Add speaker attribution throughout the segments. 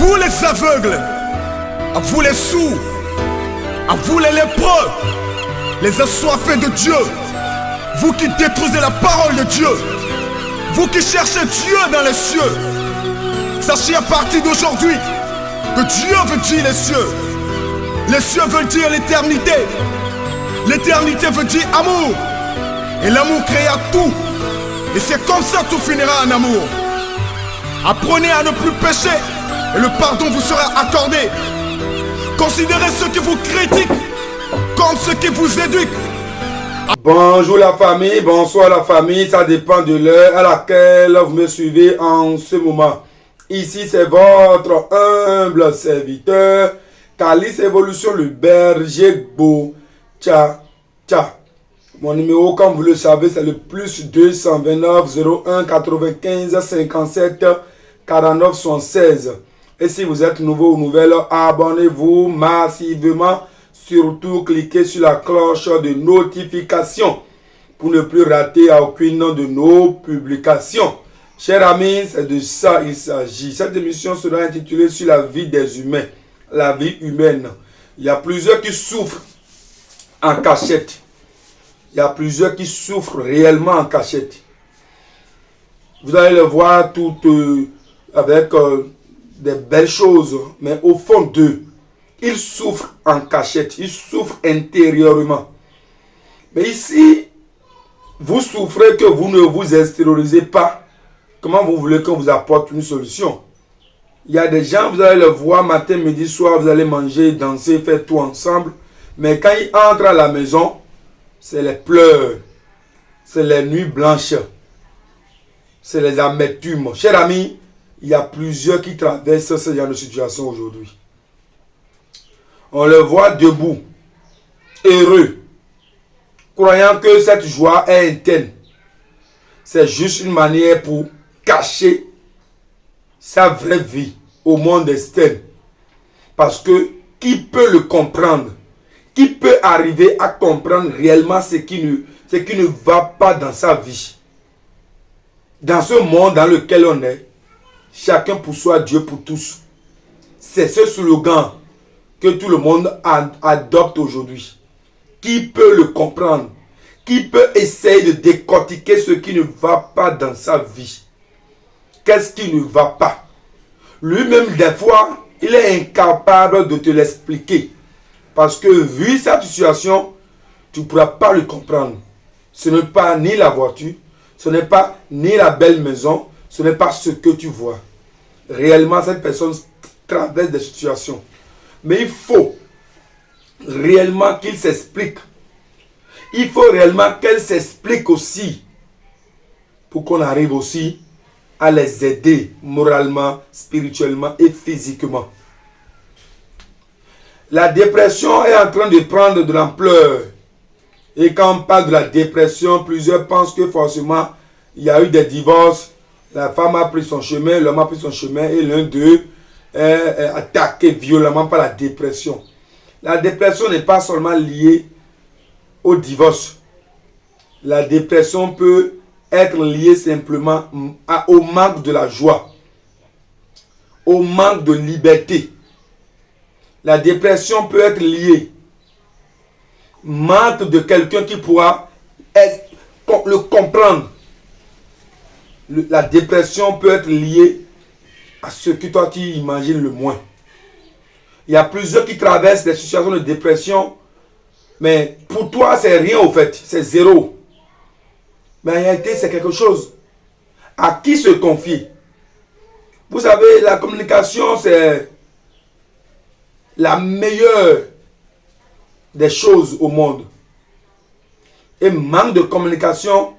Speaker 1: vous les aveugles, à vous les sourds, à vous les lépreux, les assoiffés de Dieu, vous qui détruisez la parole de Dieu, vous qui cherchez Dieu dans les cieux, sachez à partir d'aujourd'hui que Dieu veut dire les cieux. Les cieux veulent dire l'éternité. L'éternité veut dire amour. Et l'amour créa tout. Et c'est comme ça que tout finira en amour. Apprenez à ne plus pécher et le pardon vous sera accordé. Considérez ceux qui vous critiquent comme ceux qui vous éduquent.
Speaker 2: Bonjour la famille, bonsoir la famille, ça dépend de l'heure à laquelle vous me suivez en ce moment. Ici c'est votre humble serviteur, Calice Evolution, le berger beau. Tcha, tcha. Mon numéro, comme vous le savez, c'est le plus 229 01 95 57 49 76. Et si vous êtes nouveau ou nouvelle, abonnez-vous massivement. Surtout, cliquez sur la cloche de notification pour ne plus rater aucune de nos publications. Chers amis, c'est de ça il s'agit. Cette émission sera intitulée sur la vie des humains, la vie humaine. Il y a plusieurs qui souffrent en cachette. Il y a plusieurs qui souffrent réellement en cachette. Vous allez le voir toutes avec des belles choses, mais au fond d'eux, ils souffrent en cachette, ils souffrent intérieurement. Mais ici, vous souffrez que vous ne vous extériorisez pas. Comment vous voulez qu'on vous apporte une solution? Il y a des gens, vous allez le voir matin, midi, soir, vous allez manger, danser, faire tout ensemble. Mais quand ils entrent à la maison, c'est les pleurs, c'est les nuits blanches, c'est les amertumes. Chers amis, il y a plusieurs qui traversent ce genre de situation aujourd'hui. On le voit debout, heureux, croyant que cette joie est interne. C'est juste une manière pour cacher sa vraie vie au monde externe. Parce que qui peut le comprendre? Qui peut arriver à comprendre réellement ce qui ne va pas dans sa vie? Dans ce monde dans lequel on est, chacun pour soi, Dieu pour tous. C'est ce slogan que tout le monde adopte aujourd'hui. Qui peut le comprendre? Qui peut essayer de décortiquer ce qui ne va pas dans sa vie? Qu'est-ce qui ne va pas? Lui-même, des fois, il est incapable de te l'expliquer. Parce que vu sa situation, tu ne pourras pas le comprendre. Ce n'est pas ni la voiture, ce n'est pas ni la belle maison, ce n'est pas ce que tu vois. Réellement, cette personne traverse des situations. Mais il faut réellement qu'il s'explique. Il faut réellement qu'elle s'explique aussi pour qu'on arrive aussi à les aider moralement, spirituellement et physiquement. La dépression est en train de prendre de l'ampleur. Et quand on parle de la dépression, plusieurs pensent que forcément, il y a eu des divorces. La femme a pris son chemin, l'homme a pris son chemin et l'un d'eux est attaqué violemment par la dépression. La dépression n'est pas seulement liée au divorce. La dépression peut être liée simplement au manque de la joie, au manque de liberté. La dépression peut être liée au manque de quelqu'un qui pourra le comprendre. La dépression peut être liée à ce que toi tu imagines le moins. Il y a plusieurs qui traversent des situations de dépression, mais pour toi c'est rien au fait, c'est zéro. Mais en réalité c'est quelque chose. À qui se confier? Vous savez, la communication c'est la meilleure des choses au monde. Et manque de communication,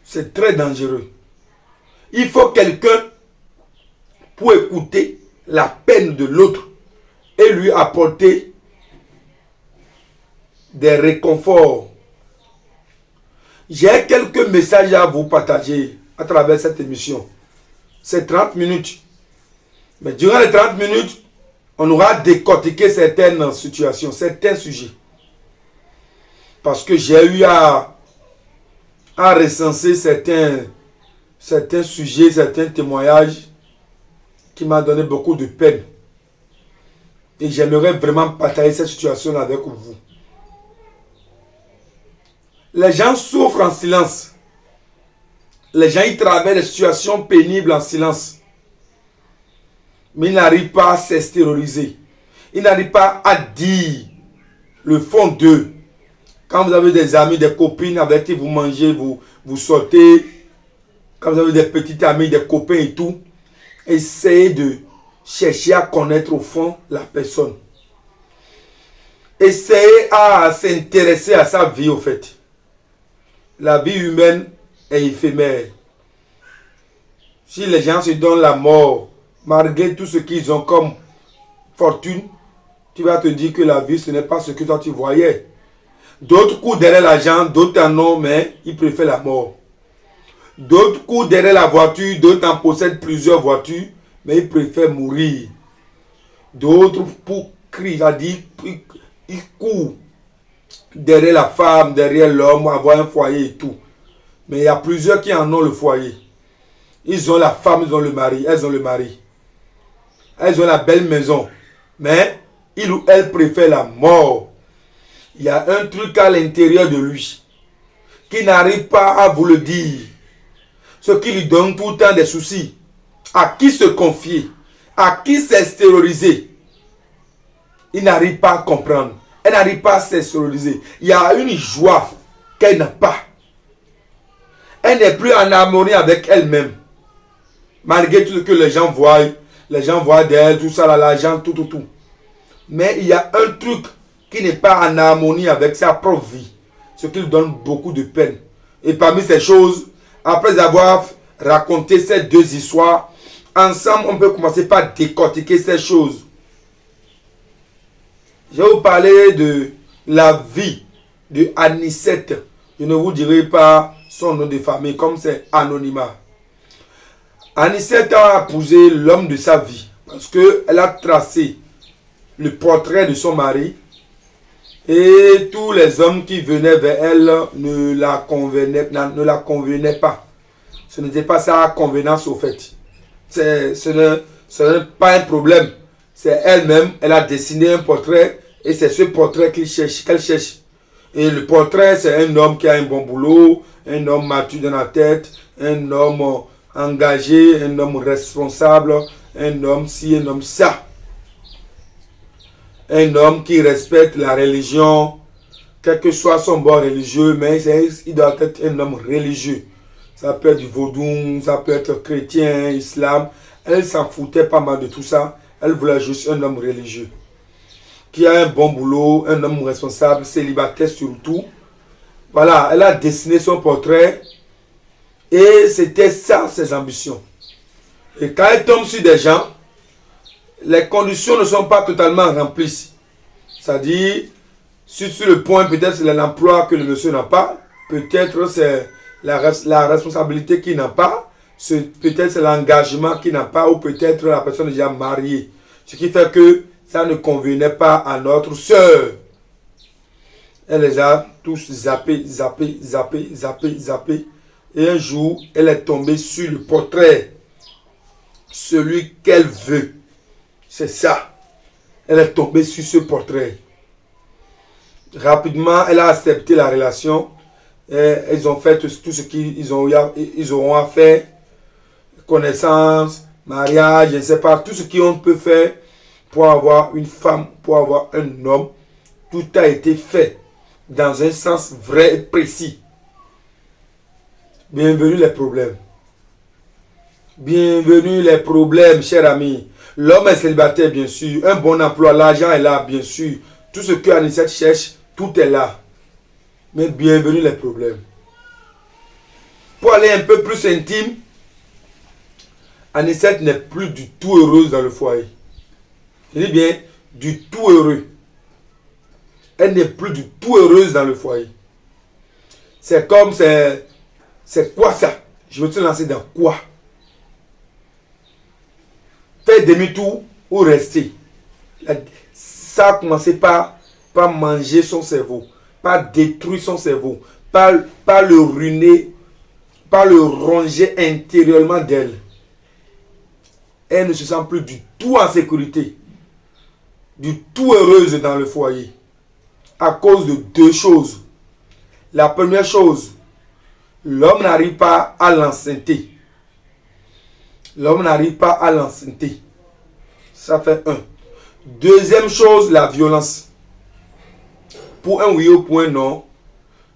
Speaker 2: c'est très dangereux. Il faut quelqu'un pour écouter la peine de l'autre et lui apporter des réconforts. J'ai quelques messages à vous partager à travers cette émission. C'est 30 minutes. Mais durant les 30 minutes, on aura décortiqué certaines situations, certains sujets. Parce que j'ai eu à recenser certains sujets, certains témoignages qui m'a donné beaucoup de peine. Et j'aimerais vraiment partager cette situation avec vous. Les gens souffrent en silence. Les gens y traversent des situations pénibles en silence. Mais ils n'arrivent pas à s'extérioriser. Ils n'arrivent pas à dire le fond d'eux. Quand vous avez des amis, des copines avec qui vous mangez, vous sortez, quand vous avez des petites amies, des copains et tout, essayez de chercher à connaître au fond la personne. Essayez à s'intéresser à sa vie au fait. La vie humaine est éphémère. Si les gens se donnent la mort, malgré tout ce qu'ils ont comme fortune, tu vas te dire que la vie, ce n'est pas ce que toi tu voyais. D'autres courent derrière l'argent, d'autres en ont, mais ils préfèrent la mort. D'autres courent derrière la voiture, d'autres en possèdent plusieurs voitures, mais ils préfèrent mourir. D'autres pour crier, c'est-à-dire ils courent derrière la femme, derrière l'homme, avoir un foyer et tout. Mais il y a plusieurs qui en ont le foyer. Ils ont la femme, ils ont le mari, elles ont le mari. Elles ont la belle maison. Mais il ou elle préfère la mort. Il y a un truc à l'intérieur de lui qui n'arrive pas à vous le dire. Ce qui lui donne tout le temps des soucis. À qui se confier? À qui s'extérioriser? Il n'arrive pas à comprendre. Elle n'arrive pas à s'extérioriser. Il y a une joie qu'elle n'a pas. Elle n'est plus en harmonie avec elle-même. Malgré tout ce que les gens voient d'elle, tout ça, l'argent, tout. Mais il y a un truc qui n'est pas en harmonie avec sa propre vie. Ce qui lui donne beaucoup de peine. Et parmi ces choses, après avoir raconté ces deux histoires, ensemble, on peut commencer par décortiquer ces choses. Je vais vous parler de la vie de Anicette. Je ne vous dirai pas son nom de famille, comme c'est anonymat. Anicette a épousé l'homme de sa vie parce qu'elle a tracé le portrait de son mari et tous les hommes qui venaient vers elle ne la convenaient pas. Ce n'était pas sa convenance au fait. Ce n'est pas un problème. C'est elle-même, elle a dessiné un portrait et c'est ce portrait qu'elle cherche. Et le portrait, c'est un homme qui a un bon boulot, un homme mature dans la tête, un homme engagé, un homme responsable, un homme ci, un homme ça. Un homme qui respecte la religion, quel que soit son bord religieux, mais il doit être un homme religieux. Ça peut être du vaudou, ça peut être chrétien, islam. Elle s'en foutait pas mal de tout ça. Elle voulait juste un homme religieux. Qui a un bon boulot, un homme responsable, célibataire surtout. Voilà, elle a dessiné son portrait. Et c'était ça ses ambitions. Et quand elle tombe sur des gens, les conditions ne sont pas totalement remplies. C'est-à-dire, sur le point, peut-être c'est l'emploi que le monsieur n'a pas, peut-être c'est la responsabilité qu'il n'a pas, peut-être c'est l'engagement qu'il n'a pas, ou peut-être la personne est déjà mariée. Ce qui fait que ça ne convenait pas à notre sœur. Elle les a tous zappés. Et un jour, elle est tombée sur le portrait. Celui qu'elle veut. C'est ça. Elle est tombée sur ce portrait. Rapidement, elle a accepté la relation. Et ils ont fait tout ce qu'ils auront à faire. Connaissance, mariage, je ne sais pas. Tout ce qu'on peut faire pour avoir une femme, pour avoir un homme. Tout a été fait dans un sens vrai et précis. Bienvenue les problèmes. Bienvenue les problèmes, chers amis. L'homme est célibataire, bien sûr. Un bon emploi, l'argent est là, bien sûr. Tout ce que Anicette cherche, tout est là. Mais bienvenue les problèmes. Pour aller un peu plus intime, Anicette n'est plus du tout heureuse dans le foyer. Je dis bien, du tout heureux. Elle n'est plus du tout heureuse dans le foyer. C'est comme, c'est quoi ça? Je veux te lancer dans quoi? Faire demi-tour ou rester. Ça a commencé par manger son cerveau, par détruire son cerveau, par le ruiner, par le ronger intérieurement d'elle. Elle ne se sent plus du tout en sécurité, du tout heureuse dans le foyer, à cause de deux choses. La première chose, l'homme n'arrive pas à l'enceinte. L'homme n'arrive pas à l'enceinte. Ça fait un. Deuxième chose, la violence. Pour un oui ou pour un non,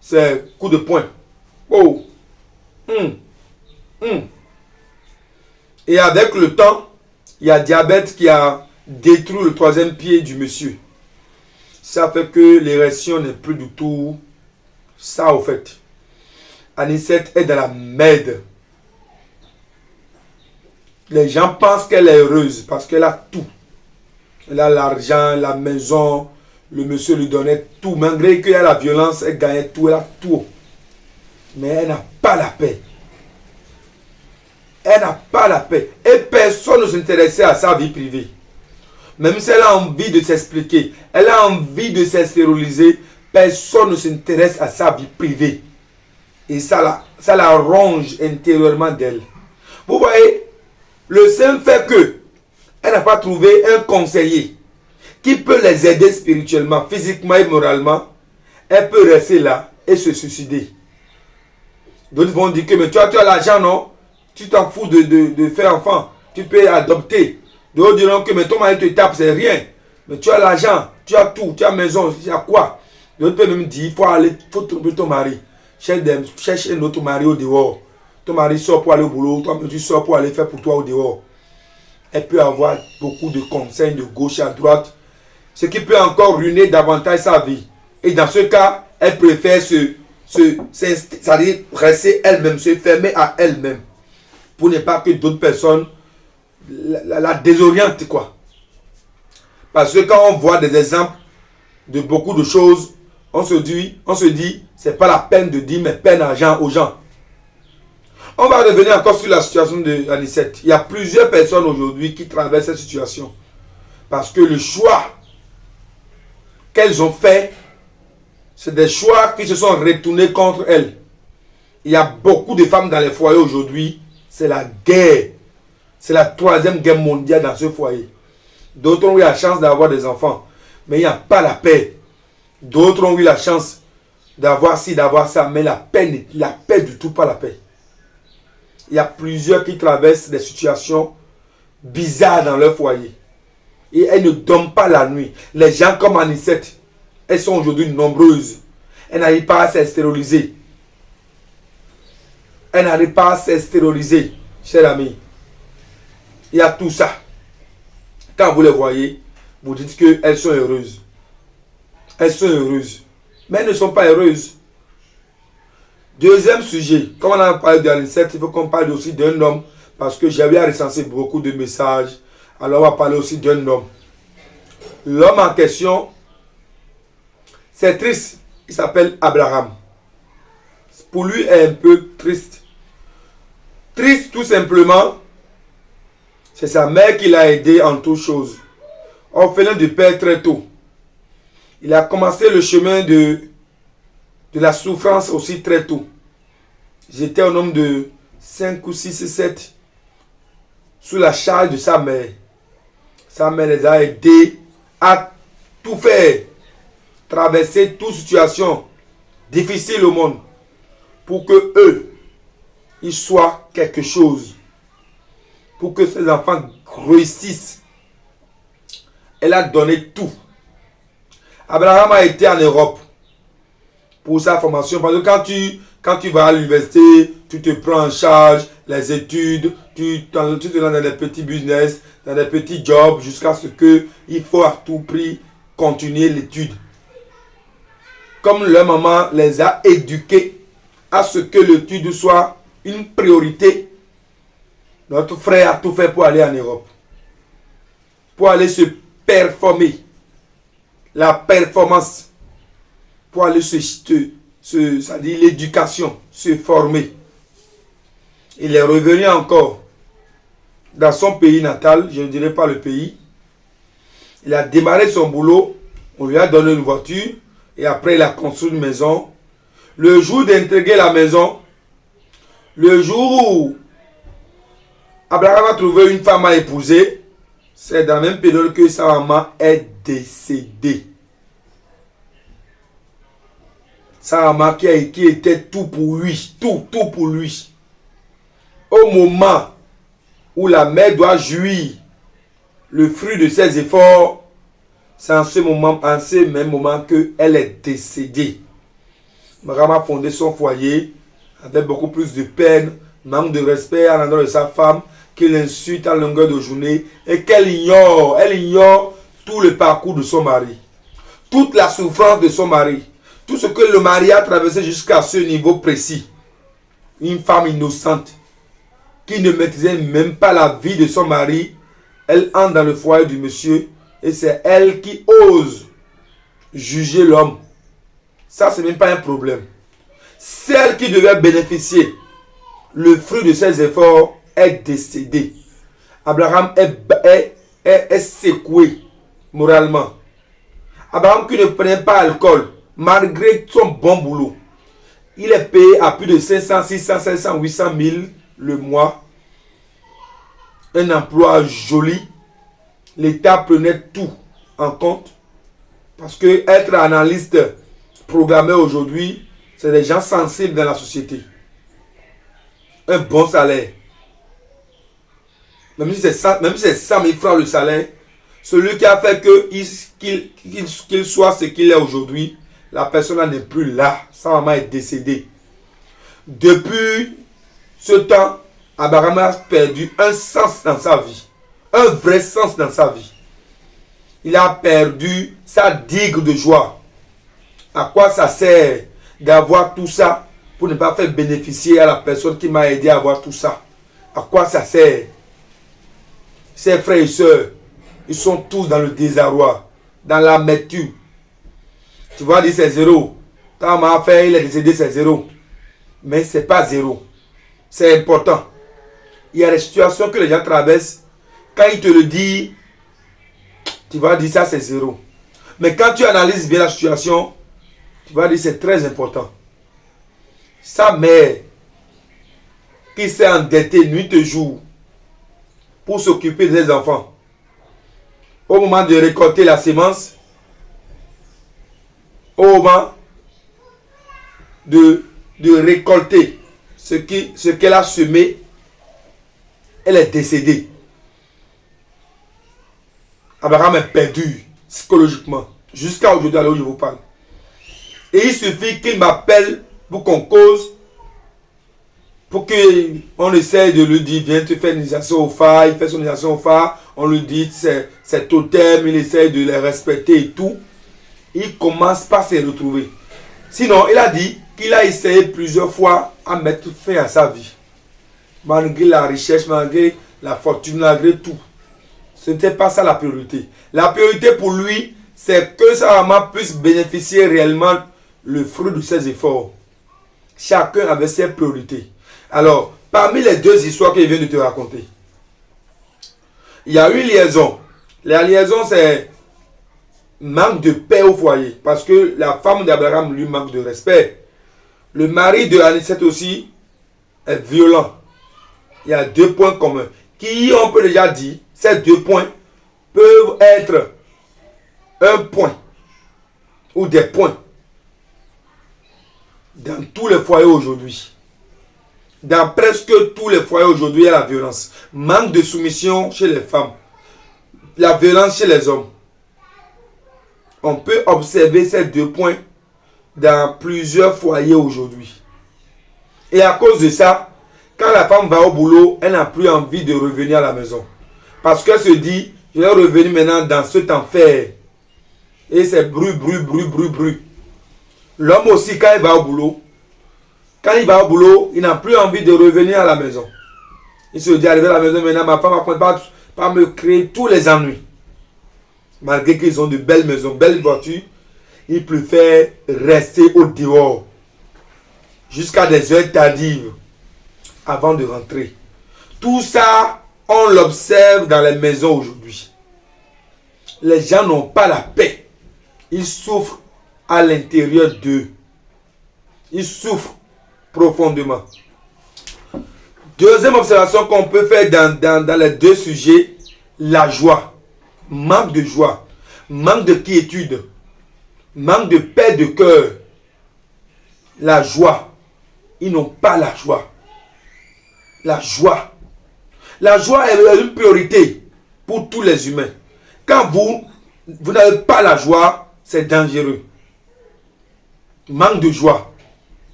Speaker 2: c'est coup de poing. Oh. Et avec le temps, il y a diabète qui a détruit le troisième pied du monsieur. Ça fait que l'érection n'est plus du tout ça au fait. Anicette est dans la merde. Les gens pensent qu'elle est heureuse parce qu'elle a tout. Elle a l'argent, la maison, le monsieur lui donnait tout. Malgré qu'il y a la violence, elle gagnait tout, elle a tout. Mais elle n'a pas la paix. Elle n'a pas la paix. Et personne ne s'intéressait à sa vie privée. Même si elle a envie de s'expliquer, elle a envie de s'extérioriser, personne ne s'intéresse à sa vie privée. Et ça la ronge intérieurement d'elle. Vous voyez, le simple fait que elle n'a pas trouvé un conseiller qui peut les aider spirituellement, physiquement et moralement, elle peut rester là et se suicider. D'autres vont dire que mais tu as l'argent, non? Tu t'en fous de faire enfant. Tu peux adopter. D'autres diront que mais ton mari te tape, c'est rien. Mais tu as l'argent, tu as tout, tu as maison, tu as quoi? D'autres peuvent même dire, il faut trouver ton mari. Cherche un autre mari au dehors. Ton mari sort pour aller au boulot, toi tu sors pour aller faire pour toi au dehors. Elle peut avoir beaucoup de conseils de gauche à droite, ce qui peut encore ruiner davantage sa vie. Et dans ce cas, elle préfère c'est-à-dire rester elle-même, se fermer à elle-même, pour ne pas que d'autres personnes la désorientent, quoi. Parce que quand on voit des exemples de beaucoup de choses, on se dit, c'est pas la peine de dire mais peine d'argent aux gens. On va revenir encore sur la situation de Anicette. Il y a plusieurs personnes aujourd'hui qui traversent cette situation. Parce que le choix qu'elles ont fait, c'est des choix qui se sont retournés contre elles. Il y a beaucoup de femmes dans les foyers aujourd'hui. C'est la guerre. C'est la troisième guerre mondiale dans ce foyer. D'autres ont eu la chance d'avoir des enfants. Mais il n'y a pas la paix. D'autres ont eu la chance d'avoir ci, d'avoir ça. Mais la paix du tout, pas la paix. Il y a plusieurs qui traversent des situations bizarres dans leur foyer. Et elles ne dorment pas la nuit. Les gens comme Anicette, elles sont aujourd'hui nombreuses. Elles n'arrivent pas à s'extérioriser. Elles n'arrivent pas à s'extérioriser, chers amis. Il y a tout ça. Quand vous les voyez, vous dites qu'elles sont heureuses. Elles sont heureuses. Mais elles ne sont pas heureuses. Deuxième sujet, comme on a parlé d'Anicette, il faut qu'on parle aussi d'un homme, parce que j'avais recensé beaucoup de messages. Alors on va parler aussi d'un homme. L'homme en question, c'est triste. Il s'appelle Abraham. Pour lui, est un peu triste. Triste tout simplement, c'est sa mère qui l'a aidé en toutes choses. Orphelin de père très tôt. Il a commencé le chemin de la souffrance aussi très tôt. J'étais un homme de 5 ou 6 et 7 sous la charge de sa mère. Sa mère les a aidés à tout faire, traverser toute situation difficile au monde pour que eux, ils soient quelque chose, pour que ces enfants réussissent. Elle a donné tout. Abraham a été en Europe pour sa formation, parce que quand tu vas à l'université, tu te prends en charge les études, tu te lances dans des petits business, dans des petits jobs, jusqu'à ce qu'il faut à tout prix continuer l'étude. Comme leur maman les a éduqués à ce que l'étude soit une priorité, notre frère a tout fait pour aller en Europe, pour aller se performer, la performance, pour aller c'est-à-dire l'éducation, se former. Il est revenu encore dans son pays natal, je ne dirais pas le pays. Il a démarré son boulot, on lui a donné une voiture, et après il a construit une maison. Le jour d'intégrer la maison, le jour où Abraham a trouvé une femme à épouser. C'est dans la même période que sa maman est décédée. Sa maman qui était tout pour lui. Tout pour lui. Au moment où la mère doit jouir le fruit de ses efforts, c'est en ce même moment qu'elle est décédée. Abraham a fondé son foyer avec beaucoup plus de peine, manque de respect à l'endroit de sa femme, qu'il insulte à longueur de journée et qu'elle ignore tout le parcours de son mari, toute la souffrance de son mari, tout ce que le mari a traversé jusqu'à ce niveau précis. Une femme innocente qui ne maîtrisait même pas la vie de son mari, elle entre dans le foyer du monsieur et c'est elle qui ose juger l'homme. Ça, c'est même pas un problème. Celle qui devait bénéficier le fruit de ses efforts est décédée. Abraham est secoué moralement. Abraham qui ne prenait pas alcool, malgré son bon boulot, il est payé à plus de 500, 600, 700, 800 000 le mois. Un emploi joli. L'État prenait tout en compte. Parce que être analyste programmeur aujourd'hui, c'est des gens sensibles dans la société. Un bon salaire. Même si c'est 100 000 francs le salaire, celui qui a fait qu'il soit ce qu'il est aujourd'hui, la personne n'est plus là. Sa maman est décédée. Depuis ce temps, Abraham a perdu un sens dans sa vie. Un vrai sens dans sa vie. Il a perdu sa digue de joie. À quoi ça sert d'avoir tout ça pour ne pas faire bénéficier à la personne qui m'a aidé à avoir tout ça? À quoi ça sert? Ses frères et sœurs, ils sont tous dans le désarroi, dans l'amertume. Tu vas dire c'est zéro. Quand m'a fait, il est décédé, c'est zéro. Mais ce n'est pas zéro. C'est important. Il y a des situations que les gens traversent. Quand ils te le disent, tu vas dire ça c'est zéro. Mais quand tu analyses bien la situation, tu vas dire c'est très important. Sa mère qui s'est endettée nuit et jour pour s'occuper des enfants. Au moment de récolter la semence, au moment de récolter ce qu'elle a semé, elle est décédée. Abraham est perdu psychologiquement. Jusqu'à aujourd'hui, alors où je vous parle. Et il suffit qu'il m'appelle pour qu'on cause, pour qu'on essaye de lui dire, viens te faire une initiation au phare. Il fait son initiation au phare. On lui dit, c'est totem, il essaye de les respecter et tout. Il commence pas à se retrouver. Sinon, il a dit qu'il a essayé plusieurs fois à mettre fin à sa vie. Malgré la richesse, malgré la fortune, malgré tout. Ce n'était pas ça la priorité. La priorité pour lui, c'est que sa maman puisse bénéficier réellement le fruit de ses efforts. Chacun avait ses priorités. Alors, parmi les deux histoires que je viens de te raconter, il y a une liaison. La liaison, c'est manque de paix au foyer. Parce que la femme d'Abraham lui manque de respect. Le mari de Anicette aussi est violent. Il y a deux points communs. Qui, on peut déjà dire, ces deux points peuvent être un point ou des points dans tous les foyers aujourd'hui. Dans presque tous les foyers aujourd'hui, il y a la violence. Manque de soumission chez les femmes. La violence chez les hommes. On peut observer ces deux points dans plusieurs foyers aujourd'hui. Et à cause de ça, quand la femme va au boulot, elle n'a plus envie de revenir à la maison. Parce qu'elle se dit, je vais revenir maintenant dans cet enfer. Et c'est bruit. L'homme aussi, quand il va au boulot, il n'a plus envie de revenir à la maison. Il se dit, arrivé à la maison maintenant, ma femme va pas me créer tous les ennuis. Malgré qu'ils ont de belles maisons, belles voitures, il préfère rester au dehors. Jusqu'à des heures tardives. Avant de rentrer. Tout ça, on l'observe dans les maisons aujourd'hui. Les gens n'ont pas la paix. Ils souffrent à l'intérieur d'eux. Ils souffrent profondément. Deuxième observation qu'on peut faire dans les deux sujets, la joie. Manque de joie, manque de quiétude, manque de paix de cœur. La joie. Ils n'ont pas la joie. La joie. La joie est une priorité pour tous les humains. Quand vous n'avez pas la joie, c'est dangereux. Manque de joie.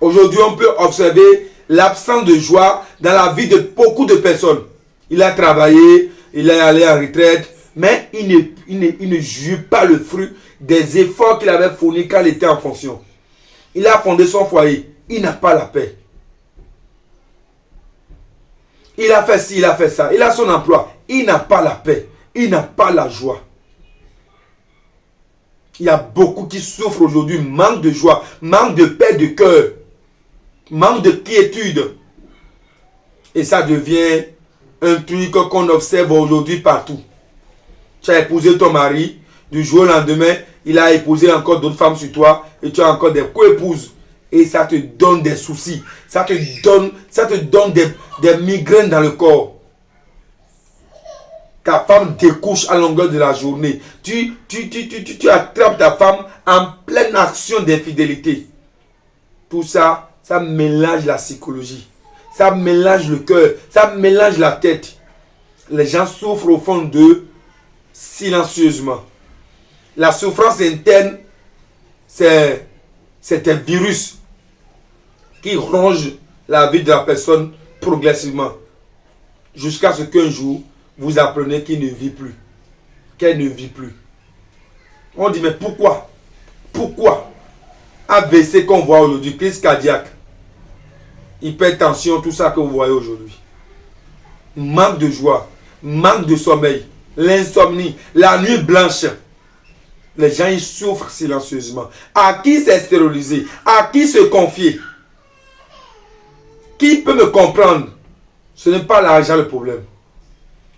Speaker 2: Aujourd'hui, on peut observer l'absence de joie dans la vie de beaucoup de personnes. Il a travaillé, il est allé en retraite, mais il ne jouit pas le fruit des efforts qu'il avait fournis quand il était en fonction. Il a fondé son foyer, il n'a pas la paix. Il a fait ci, il a fait ça, il a son emploi, il n'a pas la paix, il n'a pas la joie. Il y a beaucoup qui souffrent aujourd'hui, manque de joie, manque de paix de cœur, manque de quiétude. Et ça devient un truc qu'on observe aujourd'hui partout. Tu as épousé ton mari, du jour au lendemain, il a épousé encore d'autres femmes sur toi, et tu as encore des co-épouses. Et ça te donne des soucis, ça te donne des migraines dans le corps. Ta femme découche à longueur de la journée. Tu attrapes ta femme en pleine action d'infidélité. Tout ça, ça mélange la psychologie. Ça mélange le cœur. Ça mélange la tête. Les gens souffrent au fond d'eux silencieusement. La souffrance interne, c'est un virus qui ronge la vie de la personne progressivement. Jusqu'à ce qu'un jour, vous apprenez qu'il ne vit plus. Qu'elle ne vit plus. On dit, mais pourquoi? Pourquoi? AVC qu'on voit aujourd'hui, crise cardiaque, hypertension, tout ça que vous voyez aujourd'hui. Manque de joie, manque de sommeil, l'insomnie, la nuit blanche. Les gens, ils souffrent silencieusement. À qui s'extérioriser? À qui se confier? Qui peut me comprendre? Ce n'est pas l'argent le problème.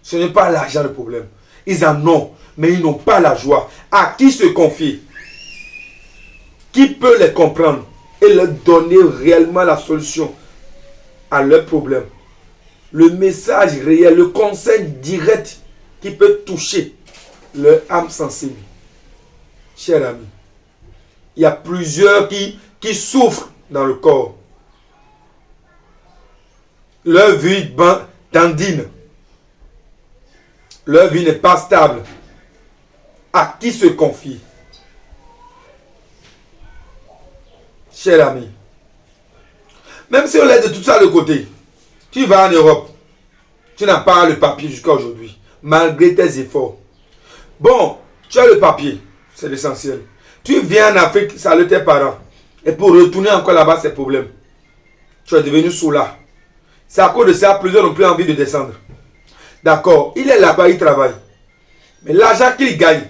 Speaker 2: Ce n'est pas l'argent le problème. Ils en ont, mais ils n'ont pas la joie. À qui se confier? Qui peut les comprendre et leur donner réellement la solution à leurs problèmes? Le message réel, le conseil direct qui peut toucher leur âme sensible. Chers amis, il y a plusieurs qui souffrent dans le corps. Leur vie dandine. Leur vie n'est pas stable. À qui se confier? Chers amis, même si on laisse de tout ça de côté, tu vas en Europe, tu n'as pas le papier jusqu'à aujourd'hui, malgré tes efforts. Bon, tu as le papier, c'est l'essentiel. Tu viens en Afrique, saluer tes parents, et pour retourner encore là-bas, c'est problème. Tu es devenu soulard. C'est à cause de ça, plusieurs n'ont plus envie de descendre. D'accord, il est là-bas, il travaille. Mais l'argent qu'il gagne,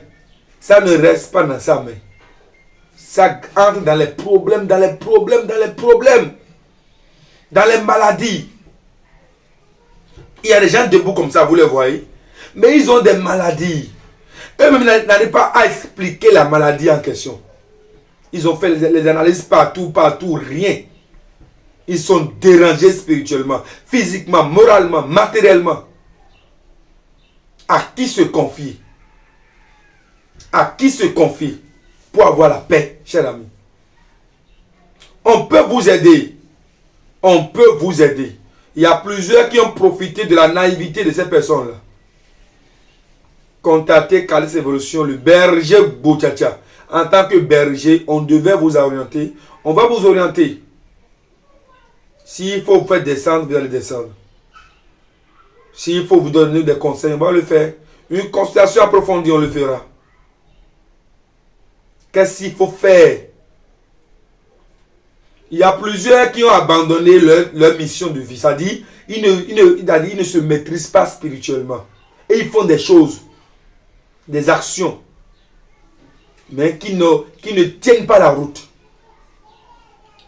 Speaker 2: ça ne reste pas dans sa main. Ça entre dans les problèmes, dans les maladies. Il y a des gens debout comme ça, vous les voyez. Mais ils ont des maladies. Eux-mêmes n'arrivent pas à expliquer la maladie en question. Ils ont fait les analyses partout, rien. Ils sont dérangés spirituellement, physiquement, moralement, matériellement. À qui se confier? À qui se confier pour avoir la paix, chers amis? On peut vous aider. On peut vous aider. Il y a plusieurs qui ont profité de la naïveté de ces personnes-là. Contactez Calis Evolution, le berger Boutchacha. En tant que berger, on devait vous orienter. On va vous orienter. S'il faut vous faire descendre, vous allez descendre. S'il faut vous donner des conseils, on va le faire. Une consultation approfondie, on le fera. Qu'est-ce qu'il faut faire? Il y a plusieurs qui ont abandonné leur mission de vie. C'est-à-dire, ils ne se maîtrisent pas spirituellement. Et ils font des choses, des actions, mais qui ne tiennent pas la route.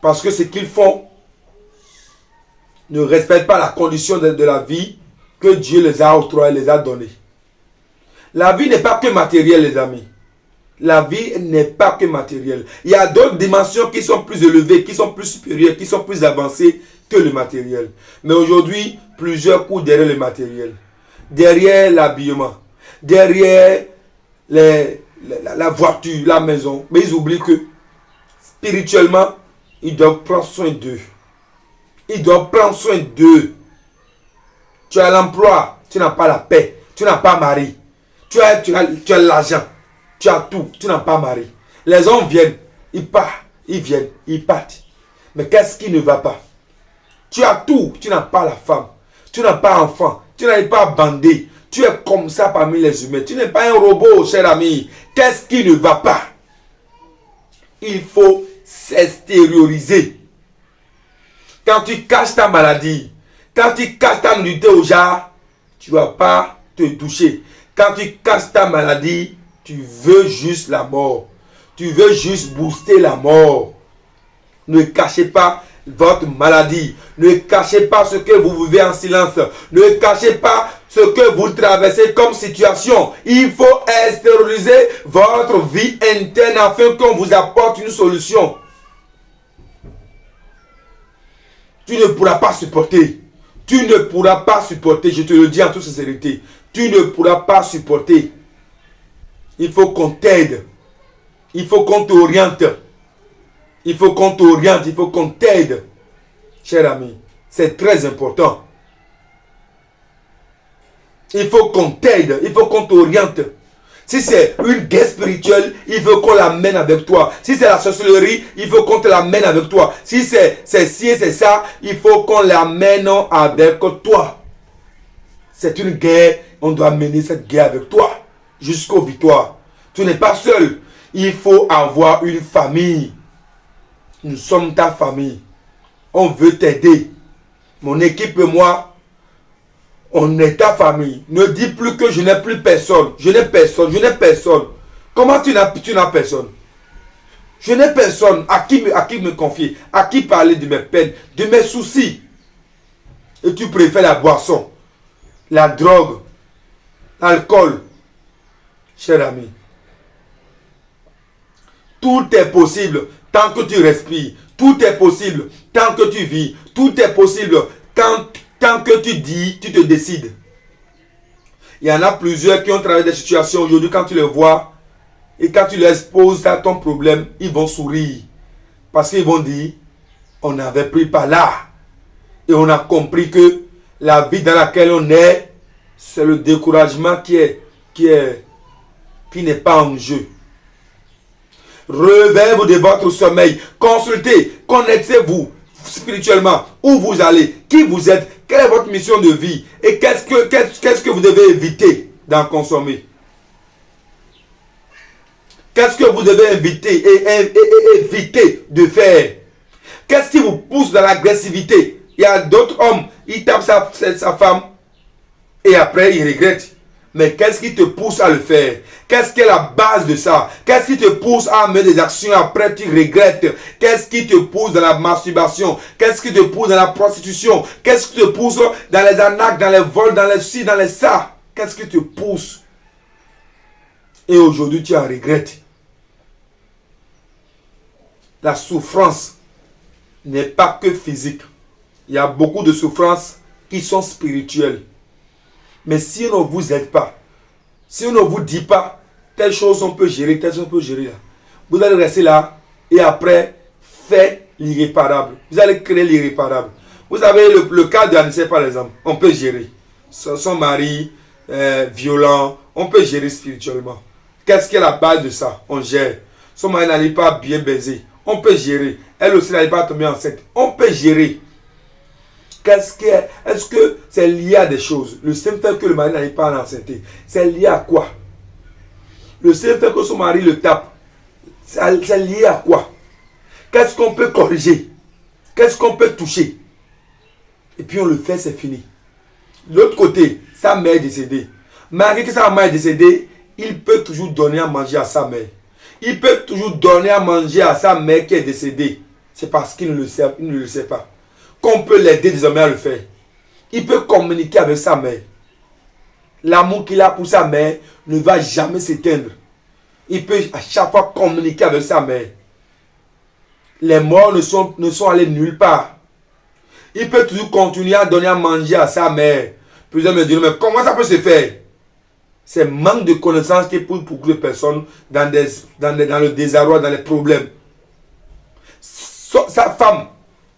Speaker 2: Parce que ce qu'ils font ne respecte pas la condition de la vie que Dieu les a octroyée, les a donnée. La vie n'est pas que matérielle, les amis. La vie n'est pas que matérielle. Il y a d'autres dimensions qui sont plus élevées, qui sont plus supérieures, qui sont plus avancées que le matériel. Mais aujourd'hui, plusieurs courent derrière le matériel, derrière l'habillement, derrière la voiture, la maison. Mais ils oublient que spirituellement, ils doivent prendre soin d'eux. Ils doivent prendre soin d'eux. Tu as l'emploi, tu n'as pas la paix, tu n'as pas mari. Tu as l'argent, tu as tout, tu n'as pas mari. Les hommes viennent, ils partent, ils viennent, ils partent. Mais qu'est-ce qui ne va pas? Tu as tout, tu n'as pas la femme, tu n'as pas enfant, tu n'arrives pas à bander. Tu es comme ça parmi les humains. Tu n'es pas un robot, cher ami. Qu'est-ce qui ne va pas? Il faut s'extérioriser. Quand tu caches ta maladie, quand tu caches ta nudité au jar, tu ne vas pas te toucher. Quand tu caches ta maladie, tu veux juste la mort. Tu veux juste booster la mort. Ne cachez pas votre maladie. Ne cachez pas ce que vous vivez en silence. Ne cachez pas ce que vous traversez comme situation. Il faut extérioriser votre vie interne afin qu'on vous apporte une solution. Tu ne pourras pas supporter. Tu ne pourras pas supporter. Je te le dis en toute sincérité. Tu ne pourras pas supporter. Il faut qu'on t'aide. Il faut qu'on t'oriente. Il faut qu'on t'oriente. Il faut qu'on t'aide. Cher ami, c'est très important. Il faut qu'on t'aide. Il faut qu'on t'oriente. Si c'est une guerre spirituelle, il faut qu'on l'amène avec toi. Si c'est la sorcellerie, il faut qu'on te l'amène avec toi. Si c'est ci et c'est ça, il faut qu'on l'amène avec toi. C'est une guerre. On doit mener cette guerre avec toi jusqu'aux victoires. Tu n'es pas seul. Il faut avoir une famille. Nous sommes ta famille. On veut t'aider. Mon équipe et moi, on est ta famille. Ne dis plus que je n'ai plus personne. Je n'ai personne. Je n'ai personne. Comment tu n'as personne? Je n'ai personne à qui me confier, à qui parler de mes peines, de mes soucis. Et tu préfères la boisson, la drogue, l'alcool. Cher ami, tout est possible tant que tu respires. Tout est possible tant que tu vis. Tout est possible tant que tu dis, tu te décides. Il y en a plusieurs qui ont traversé des situations aujourd'hui, quand tu les vois et quand tu leur exposes à ton problème, ils vont sourire. Parce qu'ils vont dire, on n'avait pris pas là. Et on a compris que la vie dans laquelle on est, c'est le découragement qui n'est pas en jeu. Réveillez-vous de votre sommeil. Consultez, connectez-vous spirituellement. Où vous allez, qui vous êtes, quelle est votre mission de vie et qu'est-ce que vous devez éviter d'en consommer. Qu'est-ce que vous devez éviter et éviter de faire. Qu'est-ce qui vous pousse dans l'agressivité. Il y a d'autres hommes, ils tapent sa femme et après ils regrettent. Mais qu'est-ce qui te pousse à le faire? Qu'est-ce qui est la base de ça? Qu'est-ce qui te pousse à mener des actions après tu regrettes? Qu'est-ce qui te pousse dans la masturbation? Qu'est-ce qui te pousse dans la prostitution? Qu'est-ce qui te pousse dans les arnaques, dans les vols, dans les ci, dans les ça? Qu'est-ce qui te pousse? Et aujourd'hui tu en regrettes. La souffrance n'est pas que physique. Il y a beaucoup de souffrances qui sont spirituelles. Mais si on ne vous aide pas, si on ne vous dit pas, telle chose on peut gérer, telle chose on peut gérer là. Vous allez rester là et après faire l'irréparable. Vous allez créer l'irréparable. Vous avez le cas d'Anissé par exemple, on peut gérer. Son mari violent, on peut gérer spirituellement. Qu'est-ce qui est la base de ça? On gère. Son mari n'arrive pas à bien baiser, on peut gérer. Elle aussi n'arrive pas à tomber enceinte, on peut gérer. Est-ce que c'est lié à des choses? Le simple fait que le mari n'arrive pas à l'enceinte, c'est lié à quoi? Le simple fait que son mari le tape, c'est lié à quoi? Qu'est-ce qu'on peut corriger? Qu'est-ce qu'on peut toucher? Et puis on le fait, c'est fini. De l'autre côté, sa mère est décédée. Malgré que sa mère est décédée, il peut toujours donner à manger à sa mère. Il peut toujours donner à manger à sa mère qui est décédée. C'est parce qu'il ne le sait pas. Qu'on peut l'aider désormais à le faire. Il peut communiquer avec sa mère. L'amour qu'il a pour sa mère ne va jamais s'éteindre. Il peut à chaque fois communiquer avec sa mère. Les morts ne sont allés nulle part. Il peut toujours continuer à donner à manger à sa mère. Plusieurs me diront, mais comment ça peut se faire? C'est manque de connaissances qui pousse beaucoup de personnes dans le désarroi, dans les problèmes. Sa femme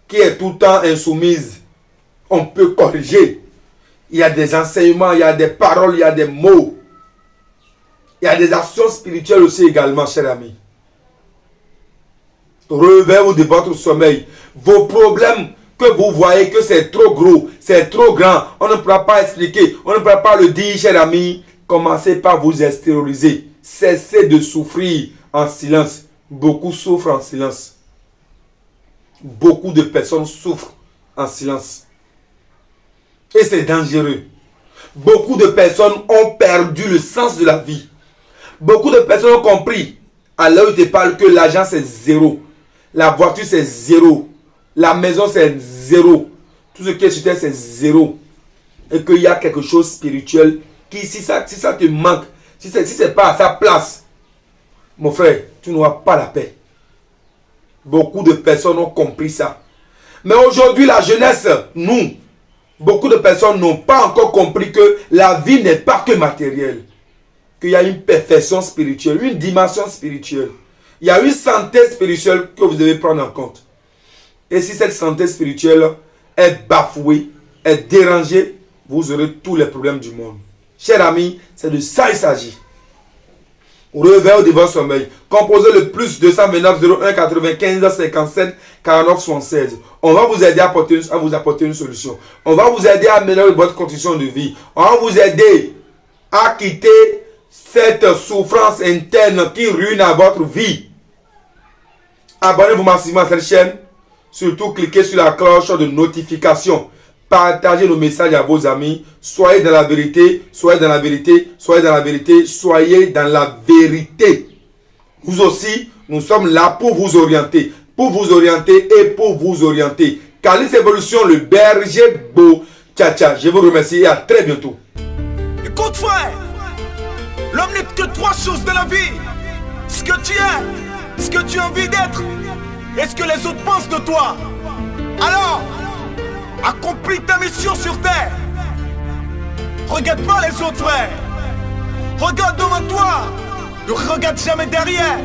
Speaker 2: qui est tout le temps insoumise, on peut corriger. Il y a des enseignements, il y a des paroles, il y a des mots. Il y a des actions spirituelles aussi également, chers amis. Réveillez-vous de votre sommeil. Vos problèmes que vous voyez que c'est trop gros, c'est trop grand, on ne pourra pas expliquer, on ne pourra pas le dire, chers amis. Commencez par vous extérioriser. Cessez de souffrir en silence. Beaucoup souffrent en silence. Beaucoup de personnes souffrent en silence. Et c'est dangereux. Beaucoup de personnes ont perdu le sens de la vie. Beaucoup de personnes ont compris, à l'heure où je te parle, que l'argent c'est zéro. La voiture c'est zéro. La maison c'est zéro. Tout ce qui est sur terre c'est zéro. Et qu'il y a quelque chose de spirituel qui, si ça te manque, si ce n'est pas à sa place, mon frère, tu n'auras pas la paix. Beaucoup de personnes ont compris ça. Mais aujourd'hui, la jeunesse, beaucoup de personnes n'ont pas encore compris que la vie n'est pas que matérielle. Qu'il y a une perfection spirituelle, une dimension spirituelle. Il y a une santé spirituelle que vous devez prendre en compte. Et si cette santé spirituelle est bafouée, est dérangée, vous aurez tous les problèmes du monde. Chers amis, c'est de ça il s'agit. Réveillez de votre sommeil. Composez le plus 229 01 95 57 49 76. On va vous aider à vous apporter une solution. On va vous aider à améliorer votre condition de vie. On va vous aider à quitter cette souffrance interne qui ruine à votre vie. Abonnez-vous massivement à cette chaîne. Surtout, cliquez sur la cloche de notification. Partagez nos messages à vos amis. Soyez dans la vérité. Soyez dans la vérité. Soyez dans la vérité. Soyez dans la vérité. Vous aussi, nous sommes là pour vous orienter. Pour vous orienter et pour vous orienter. Calis Evolution, le berger beau. Ciao, ciao. Je vous remercie et à très bientôt.
Speaker 1: Écoute frère, l'homme n'est que trois choses de la vie. Ce que tu es, ce que tu as envie d'être et ce que les autres pensent de toi. Alors, accomplis ta mission sur terre. Regarde pas les autres frères. Regarde devant toi. Ne regarde jamais derrière.